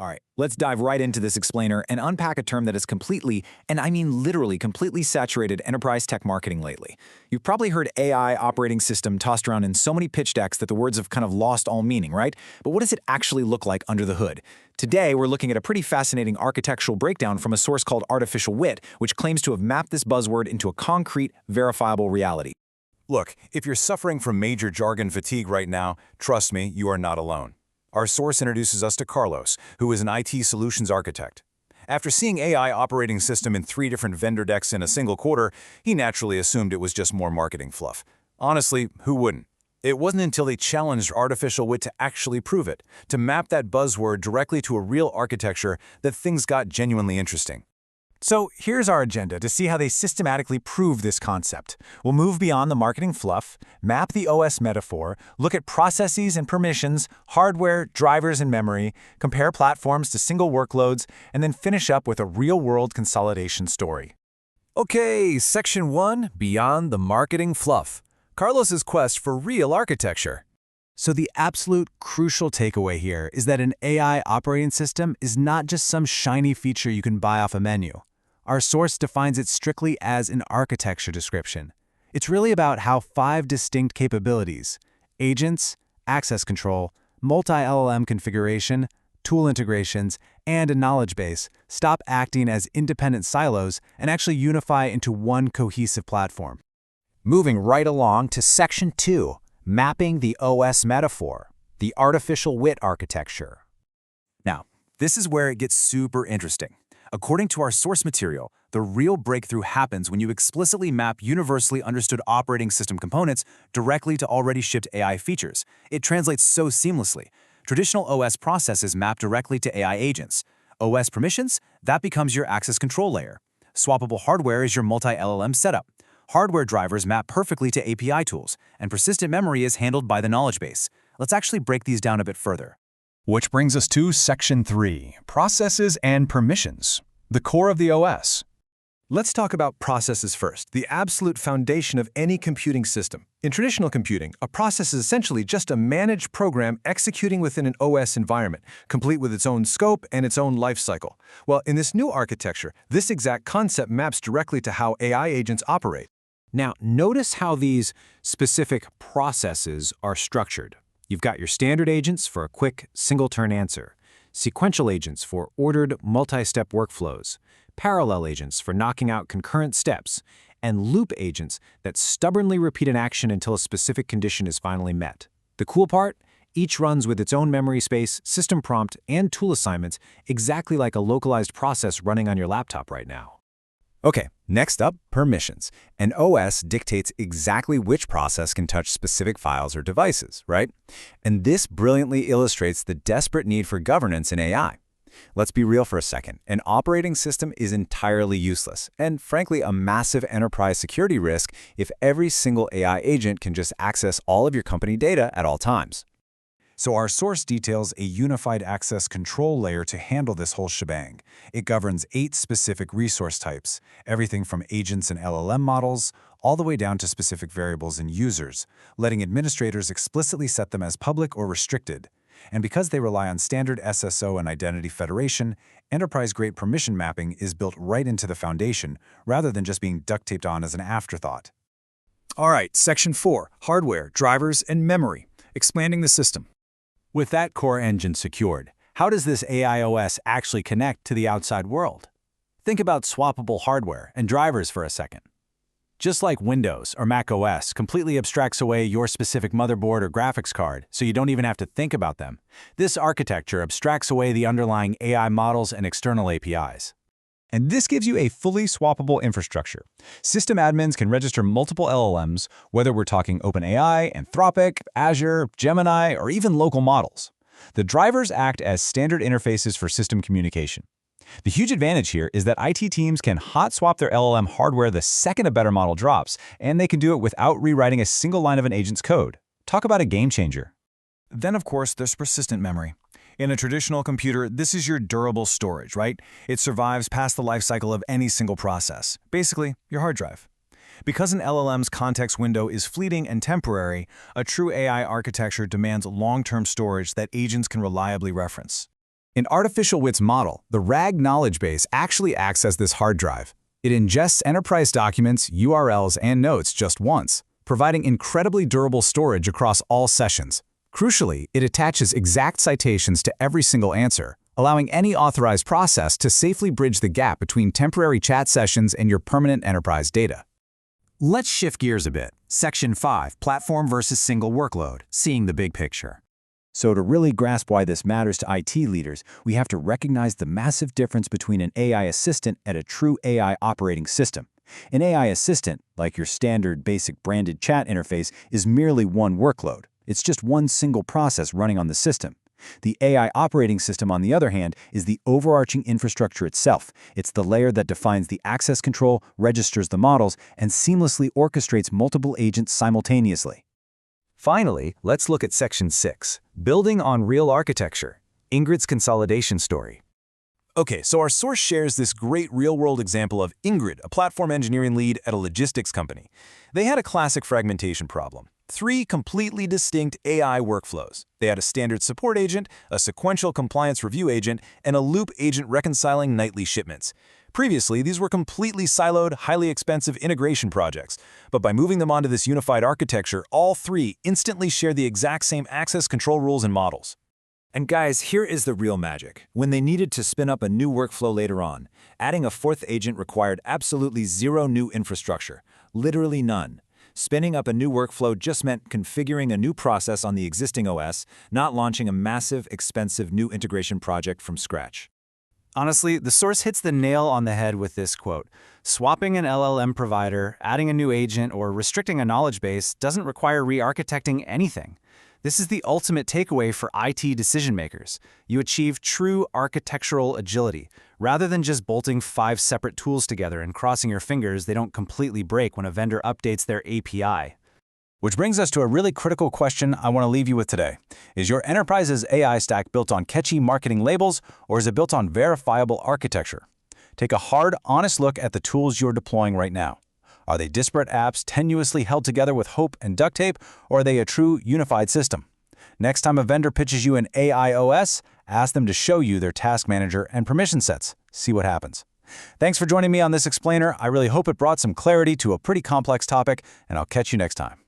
All right, let's dive right into this explainer and unpack a term that is completely, and I mean literally completely saturated enterprise tech marketing lately. You've probably heard AI operating system tossed around in so many pitch decks that the words have kind of lost all meaning, right? But what does it actually look like under the hood? Today, we're looking at a pretty fascinating architectural breakdown from a source called Artificial Wit, which claims to have mapped this buzzword into a concrete, verifiable reality. Look, if you're suffering from major jargon fatigue right now, trust me, you are not alone. Our source introduces us to Carlos, who is an IT solutions architect. After seeing AI operating system in 3 different vendor decks in a single quarter, he naturally assumed it was just more marketing fluff. Honestly, who wouldn't? It wasn't until they challenged Artificial Wit to actually prove it, to map that buzzword directly to a real architecture, that things got genuinely interesting. So here's our agenda to see how they systematically prove this concept. We'll move beyond the marketing fluff, map the OS metaphor, look at processes and permissions, hardware, drivers, and memory, compare platforms to single workloads, and then finish up with a real-world consolidation story. Okay, Section 1, Beyond the Marketing Fluff. Carlos's quest for real architecture. So the absolute crucial takeaway here is that an AI operating system is not just some shiny feature you can buy off a menu. Our source defines it strictly as an architecture description. It's really about how 5 distinct capabilities — agents, access control, multi-LLM configuration, tool integrations, and a knowledge base — stop acting as independent silos and actually unify into one cohesive platform. Moving right along to Section 2, Mapping the OS Metaphor, the Artificial Wit Architecture. Now, this is where it gets super interesting. According to our source material, the real breakthrough happens when you explicitly map universally understood operating system components directly to already shipped AI features. It translates so seamlessly. Traditional OS processes map directly to AI agents. OS permissions, that becomes your access control layer. Swappable hardware is your multi-LLM setup. Hardware drivers map perfectly to API tools, and persistent memory is handled by the knowledge base. Let's actually break these down a bit further. Which brings us to Section 3, Processes and Permissions, the core of the OS. Let's talk about processes first, the absolute foundation of any computing system. In traditional computing, a process is essentially just a managed program executing within an OS environment, complete with its own scope and its own lifecycle. Well, in this new architecture, this exact concept maps directly to how AI agents operate. Now, notice how these specific processes are structured. You've got your standard agents for a quick, single-turn answer, sequential agents for ordered, multi-step workflows, parallel agents for knocking out concurrent steps, and loop agents that stubbornly repeat an action until a specific condition is finally met. The cool part? Each runs with its own memory space, system prompt, and tool assignments, exactly like a localized process running on your laptop right now. Okay, next up, permissions. An OS dictates exactly which process can touch specific files or devices, right? And this brilliantly illustrates the desperate need for governance in AI. Let's be real for a second. An operating system is entirely useless, and frankly, a massive enterprise security risk if every single AI agent can just access all of your company data at all times. So our source details a unified access control layer to handle this whole shebang. It governs 8 specific resource types, everything from agents and LLM models, all the way down to specific variables and users, letting administrators explicitly set them as public or restricted. And because they rely on standard SSO and identity federation, enterprise-grade permission mapping is built right into the foundation, rather than just being duct-taped on as an afterthought. All right, Section 4, Hardware, Drivers, and Memory, expanding the system. With that core engine secured, how does this AI OS actually connect to the outside world? Think about swappable hardware and drivers for a second. Just like Windows or Mac OS completely abstracts away your specific motherboard or graphics card so you don't even have to think about them, this architecture abstracts away the underlying AI models and external APIs. And this gives you a fully swappable infrastructure. System admins can register multiple LLMs, whether we're talking OpenAI, Anthropic, Azure, Gemini, or even local models. The drivers act as standard interfaces for system communication. The huge advantage here is that IT teams can hot swap their LLM hardware the second a better model drops, and they can do it without rewriting a single line of an agent's code. Talk about a game changer. Then, of course, there's persistent memory. In a traditional computer, this is your durable storage, right? It survives past the lifecycle of any single process, basically your hard drive. Because an LLM's context window is fleeting and temporary, a true AI architecture demands long-term storage that agents can reliably reference. In Artificial Wit's model, the RAG knowledge base actually acts as this hard drive. It ingests enterprise documents, URLs, and notes just once, providing incredibly durable storage across all sessions. Crucially, it attaches exact citations to every single answer, allowing any authorized process to safely bridge the gap between temporary chat sessions and your permanent enterprise data. Let's shift gears a bit. Section 5, Platform versus Single Workload, Seeing the Big Picture. So to really grasp why this matters to IT leaders, we have to recognize the massive difference between an AI assistant and a true AI operating system. An AI assistant, like your standard basic branded chat interface, is merely one workload. It's just one single process running on the system. The AI operating system, on the other hand, is the overarching infrastructure itself. It's the layer that defines the access control, registers the models, and seamlessly orchestrates multiple agents simultaneously. Finally, let's look at Section 6, Building on Real Architecture, Ingrid's consolidation story. Okay, so our source shares this great real-world example of Ingrid, a platform engineering lead at a logistics company. They had a classic fragmentation problem. 3 completely distinct AI workflows. They had a standard support agent, a sequential compliance review agent, and a loop agent reconciling nightly shipments. Previously, these were completely siloed, highly expensive integration projects, but by moving them onto this unified architecture, all 3 instantly share the exact same access control rules and models. And guys, here is the real magic. When they needed to spin up a new workflow later on, adding a 4th agent required absolutely zero new infrastructure, literally none. Spinning up a new workflow just meant configuring a new process on the existing OS, not launching a massive, expensive new integration project from scratch. Honestly, the source hits the nail on the head with this quote. Swapping an LLM provider, adding a new agent, or restricting a knowledge base doesn't require re-architecting anything. This is the ultimate takeaway for IT decision makers. You achieve true architectural agility, rather than just bolting 5 separate tools together and crossing your fingers they don't completely break when a vendor updates their API. Which brings us to a really critical question I want to leave you with today. Is your enterprise's AI stack built on catchy marketing labels, or is it built on verifiable architecture? Take a hard, honest look at the tools you're deploying right now. Are they disparate apps tenuously held together with hope and duct tape, or are they a true unified system? Next time a vendor pitches you an AI OS, ask them to show you their task manager and permission sets. See what happens. Thanks for joining me on this explainer. I really hope it brought some clarity to a pretty complex topic, and I'll catch you next time.